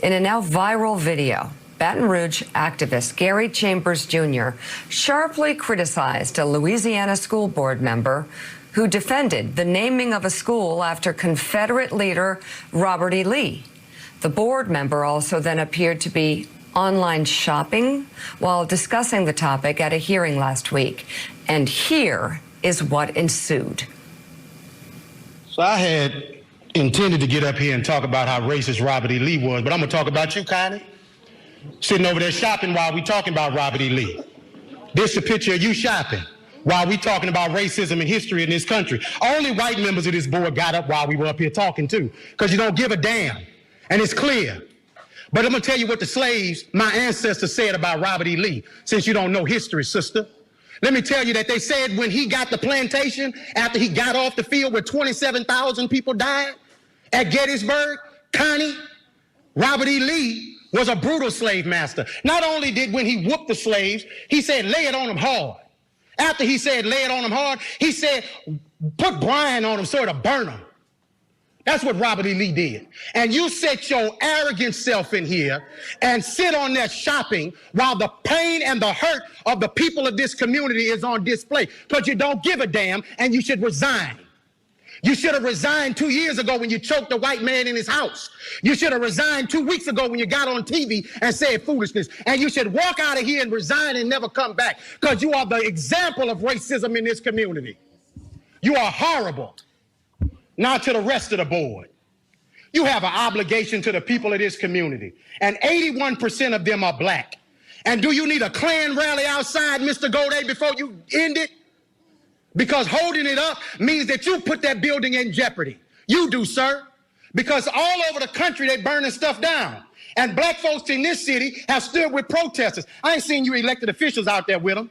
In a now viral video, Baton Rouge activist Gary Chambers Jr. sharply criticized a Louisiana school board member who defended the naming of a school after Confederate leader Robert E. Lee. The board member also then appeared to be online shopping while discussing the topic at a hearing last week. And here is what ensued. So I had intended to get up here and talk about how racist Robert E. Lee was, but I'm gonna talk about you, Connie. Sitting over there shopping while we talking about Robert E. Lee. This is a picture of you shopping while we talking about racism and history in this country. Only white members of this board got up while we were up here talking too, because you don't give a damn, and it's clear. But I'm gonna tell you what the slaves, my ancestors, said about Robert E. Lee, since you don't know history, sister. Let me tell you that they said when he got the plantation, after he got off the field where 27,000 people died at Gettysburg, Connie, Robert E. Lee was a brutal slave master. Not only did when he whooped the slaves, he said, lay it on them hard. After he said, lay it on them hard, he said, put brine on them so it'll burn them. That's what Robert E. Lee did. And you set your arrogant self in here and sit on there shopping while the pain and the hurt of the people of this community is on display, because you don't give a damn and you should resign. You should have resigned 2 years ago when you choked a white man in his house. You should have resigned 2 weeks ago when you got on TV and said foolishness. And you should walk out of here and resign and never come back, because you are the example of racism in this community. You are horrible. Now to the rest of the board. You have an obligation to the people of this community, and 81% of them are black. And do you need a Klan rally outside, Mr. Godet, before you end it? Because holding it up means that you put that building in jeopardy. You do, sir. Because all over the country, they burning stuff down. And black folks in this city have stood with protesters. I ain't seen you elected officials out there with them,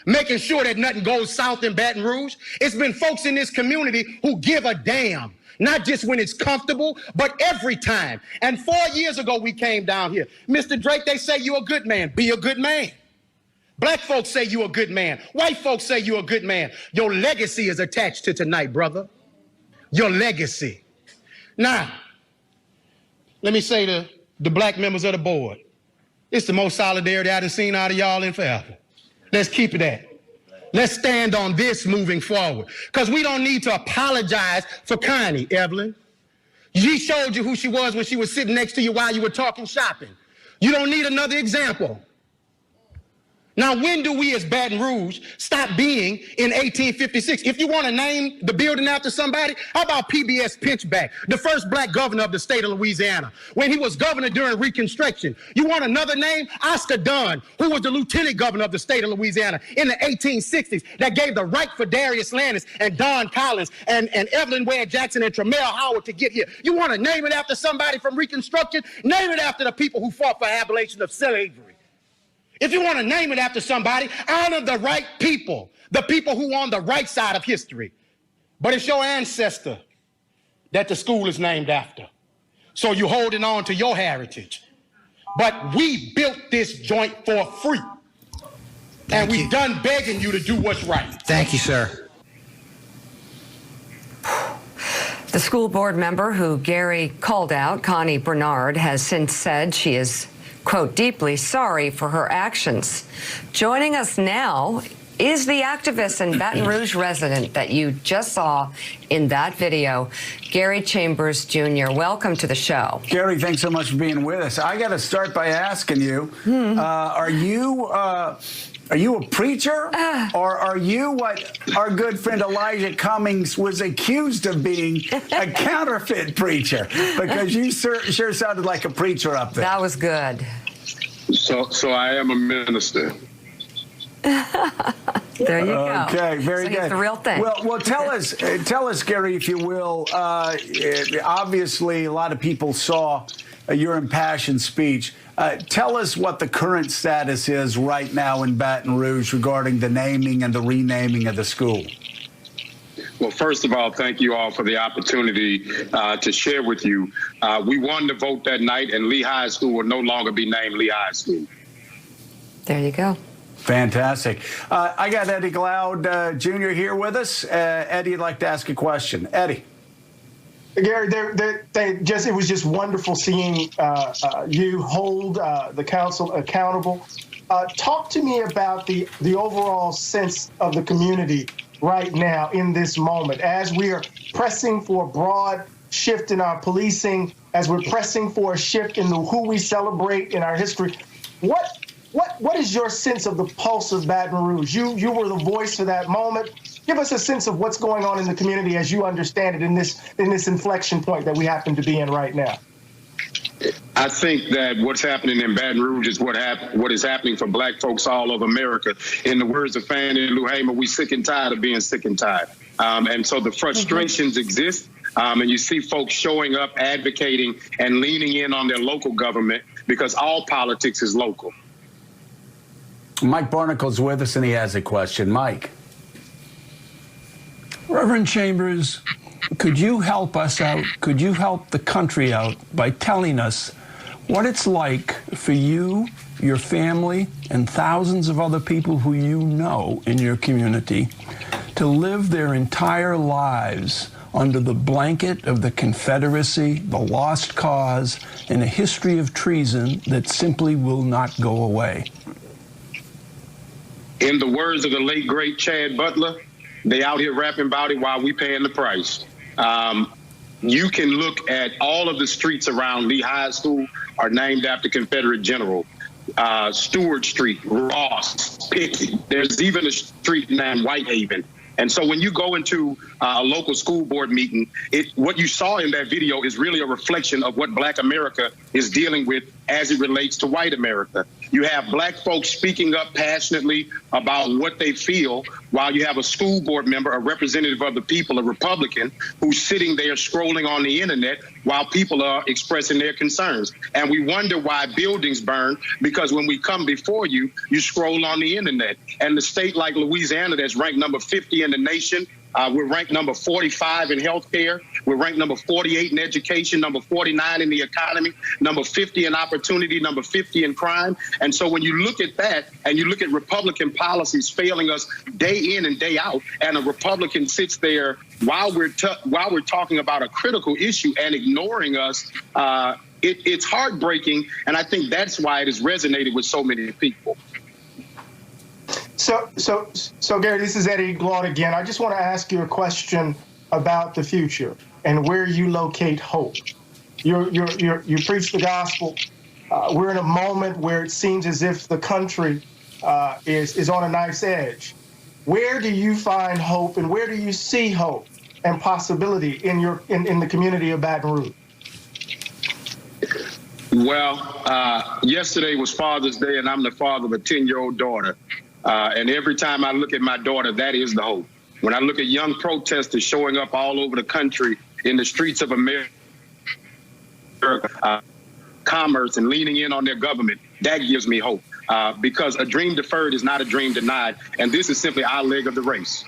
making sure that nothing goes south in Baton Rouge. It's been folks in this community who give a damn, not just when it's comfortable, but every time. And 4 years ago, we came down here. Mr. Drake, they say you're a good man. Be a good man. Black folks say you're a good man. White folks say you're a good man. Your legacy is attached to tonight, brother. Your legacy. Now, let me say to the black members of the board, it's the most solidarity I done seen out of y'all in forever. Let's keep it at. Let's stand on this moving forward, because we don't need to apologize for Connie, Evelyn. She showed you who she was when she was sitting next to you while you were talking shopping. You don't need another example. Now, when do we as Baton Rouge stop being in 1856? If you want to name the building after somebody, how about PBS Pinchback, the first black governor of the state of Louisiana, when he was governor during Reconstruction? You want another name? Oscar Dunn, who was the lieutenant governor of the state of Louisiana in the 1860s, that gave the right for Darius Landis and Don Collins and Evelyn Ware Jackson and Tremel Howard to get here. You want to name it after somebody from Reconstruction? Name it after the people who fought for abolition of slavery. If you want to name it after somebody, honor the right people, the people who are on the right side of history. But it's your ancestor that the school is named after. So you're holding on to your heritage. But we built this joint for free. And we've done begging you to do what's right. Thank you, sir. The school board member who Gary called out, Connie Bernard, has since said she is, quote, deeply sorry for her actions. Joining us now is the activist and Baton Rouge resident that you just saw in that video, Gary Chambers Jr. Welcome to the show. Gary, thanks so much for being with us. I got to start by asking you, are you a preacher, or are you what our good friend Elijah Cummings was accused of being, a counterfeit preacher? Because you sure sounded like a preacher up there. That was good. So I am a minister. There you go. Okay, very good. He's the real thing. Well, tell us, Gary, if you will. Obviously, a lot of people saw your impassioned speech. Tell us what the current status is right now in Baton Rouge regarding the naming and the renaming of the school. Well, first of all, thank you all for the opportunity to share with you. We won the vote that night, and Lee High School will no longer be named Lee High School. There you go. Fantastic. I got Eddie Glaude Jr. here with us. Eddie, would like to ask a question. Eddie. Gary, it was just wonderful seeing you hold the council accountable. Talk to me about the overall sense of the community right now in this moment, as we are pressing for a broad shift in our policing, as we're pressing for a shift in who we celebrate in our history. What is your sense of the pulse of Baton Rouge? You were the voice for that moment. Give us a sense of what's going on in the community as you understand it in this inflection point that we happen to be in right now. I think that what's happening in Baton Rouge is what is happening for black folks all over America. In the words of Fannie Lou Hamer, we sick and tired of being sick and tired. And so the frustrations exist. And you see folks showing up, advocating, and leaning in on their local government because all politics is local. Mike Barnacle's with us, and he has a question. Mike. Reverend Chambers, could you help us out? Could you help the country out by telling us what it's like for you, your family, and thousands of other people who you know in your community to live their entire lives under the blanket of the Confederacy, the lost cause, and a history of treason that simply will not go away? In the words of the late, great Chad Butler, they out here rapping about it while we paying the price. You can look at all of the streets around Lee High School are named after Confederate General. Stewart Street, Ross, Pickett. There's even a street named Whitehaven. And so when you go into a local school board meeting, what you saw in that video is really a reflection of what Black America is dealing with as it relates to white America. You have black folks speaking up passionately about what they feel, while you have a school board member, a representative of the people, a Republican, who's sitting there scrolling on the internet while people are expressing their concerns. And we wonder why buildings burn, because when we come before you, you scroll on the internet. And the state like Louisiana, that's ranked number 50 in the nation, we're ranked number 45 in healthcare. We're ranked number 48 in education, number 49 in the economy, number 50 in opportunity, number 50 in crime. And so when you look at that and you look at Republican policies failing us day in and day out, and a Republican sits there while we're talking about a critical issue and ignoring us, it's heartbreaking. And I think that's why it has resonated with so many people. So Gary, this is Eddie Glaude again. I just want to ask you a question about the future and where you locate hope. You preach the gospel. We're in a moment where it seems as if the country is on a knife's edge. Where do you find hope, and where do you see hope and possibility in the community of Baton Rouge? Well, yesterday was Father's Day, and I'm the father of a 10-year-old daughter. And every time I look at my daughter, that is the hope. When I look at young protesters showing up all over the country in the streets of America, commerce and leaning in on their government, that gives me hope. Because a dream deferred is not a dream denied. And this is simply our leg of the race.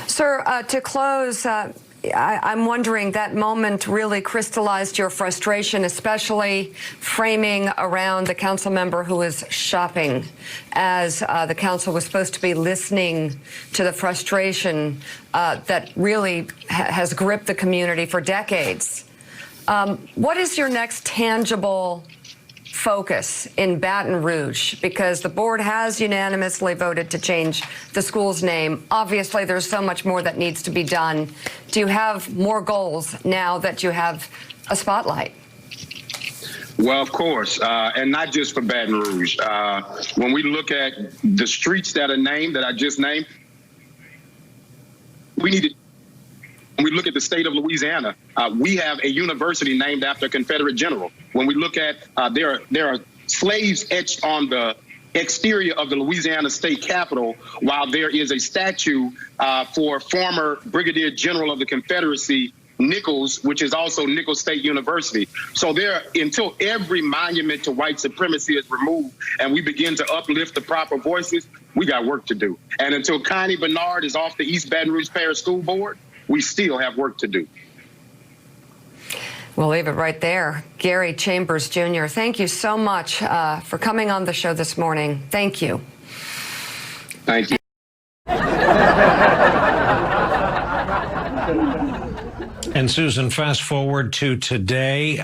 Sir, to close, I'm wondering, that moment really crystallized your frustration, especially framing around the council member who was shopping, as the council was supposed to be listening to the frustration that really has gripped the community for decades. What is your next tangible focus in Baton Rouge? Because the board has unanimously voted to change the school's name. Obviously, there's so much more that needs to be done. Do you have more goals now that you have a spotlight? Well, of course, and not just for Baton Rouge. When we look at the streets that are named, that I just named, we need to. When we look at the state of Louisiana, we have a university named after a Confederate general. When we look at, there are slaves etched on the exterior of the Louisiana state capitol, while there is a statue for former Brigadier General of the Confederacy, Nichols, which is also Nichols State University. So until every monument to white supremacy is removed and we begin to uplift the proper voices, we got work to do. And until Connie Bernard is off the East Baton Rouge Parish School Board, we still have work to do. We'll leave it right there. Gary Chambers, Jr., thank you so much for coming on the show this morning. Thank you. Thank you. And Susan, fast forward to today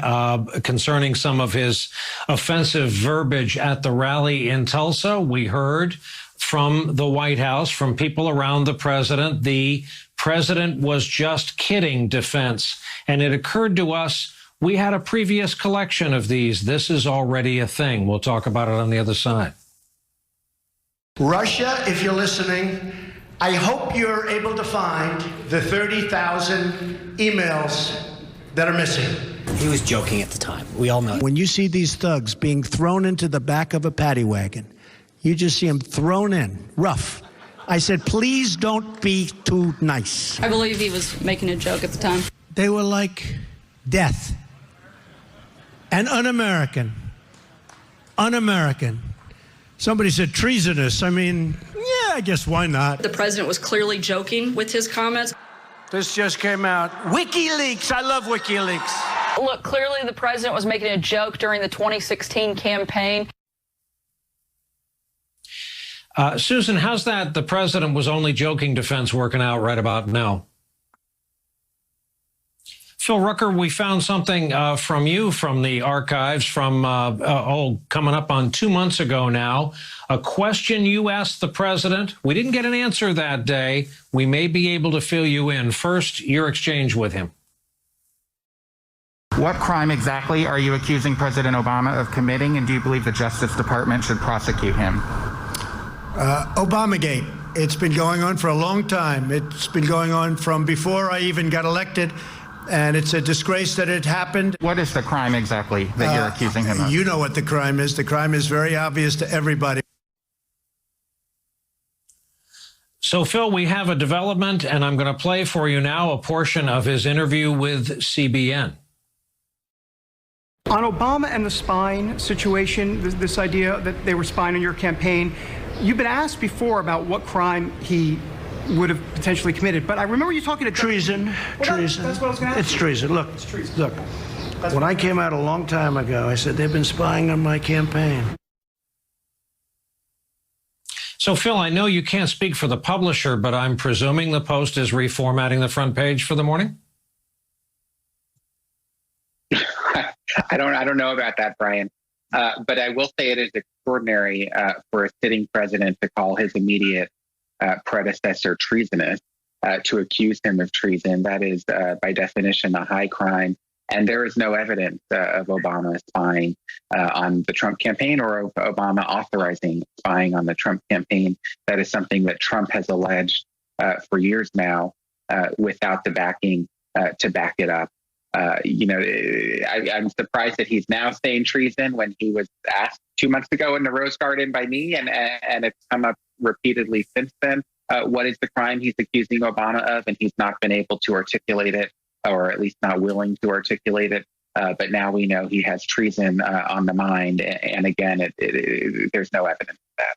concerning some of his offensive verbiage at the rally in Tulsa. We heard from the White House, from people around the president was just kidding defense. And it occurred to us, we had a previous collection of these. This is already a thing. We'll talk about it on the other side. Russia, if you're listening, I hope you're able to find the 30,000 emails that are missing. He was joking at the time. We all know. When you see these thugs being thrown into the back of a paddy wagon, you just see them thrown in, rough. I said, please don't be too nice. I believe he was making a joke at the time. They were like death and un-American. Un-American. Somebody said treasonous. I mean, yeah, I guess why not? The president was clearly joking with his comments. This just came out. WikiLeaks. I love WikiLeaks. Look, clearly the president was making a joke during the 2016 campaign. Susan, how's that the president was only joking defense working out right about now? Phil Rucker, we found something from you from the archives from, coming up on 2 months ago now. A question you asked the president. We didn't get an answer that day. We may be able to fill you in. First, your exchange with him. What crime exactly are you accusing President Obama of committing, and do you believe the Justice Department should prosecute him? Obamagate. It's been going on for a long time. It's been going on from before I even got elected, and it's a disgrace that it happened. What is the crime exactly that you're accusing him of? You know what the crime is. The crime is very obvious to everybody. So, Phil, we have a development, and I'm going to play for you now a portion of his interview with CBN. On Obama and the spying situation, this idea that they were spying on your campaign, you've been asked before about what crime he would have potentially committed, but I remember you talking to treason. Treason. That's what I was going to ask. It's treason. Look, it's treason. Look. When I came out a long time ago, I said they've been spying on my campaign. So, Phil, I know you can't speak for the publisher, but I'm presuming the Post is reformatting the front page for the morning? I don't know about that, Brian. But I will say it is extraordinary for a sitting president to call his immediate predecessor treasonous, to accuse him of treason. That is, by definition, a high crime. And there is no evidence of Obama spying on the Trump campaign or of Obama authorizing spying on the Trump campaign. That is something that Trump has alleged for years now without the backing to back it up. I'm surprised that he's now saying treason when he was asked 2 months ago in the Rose Garden by me, and it's come up repeatedly since then. What is the crime he's accusing Obama of? And he's not been able to articulate it, or at least not willing to articulate it. But now we know he has treason on the mind. And again, there's no evidence of that.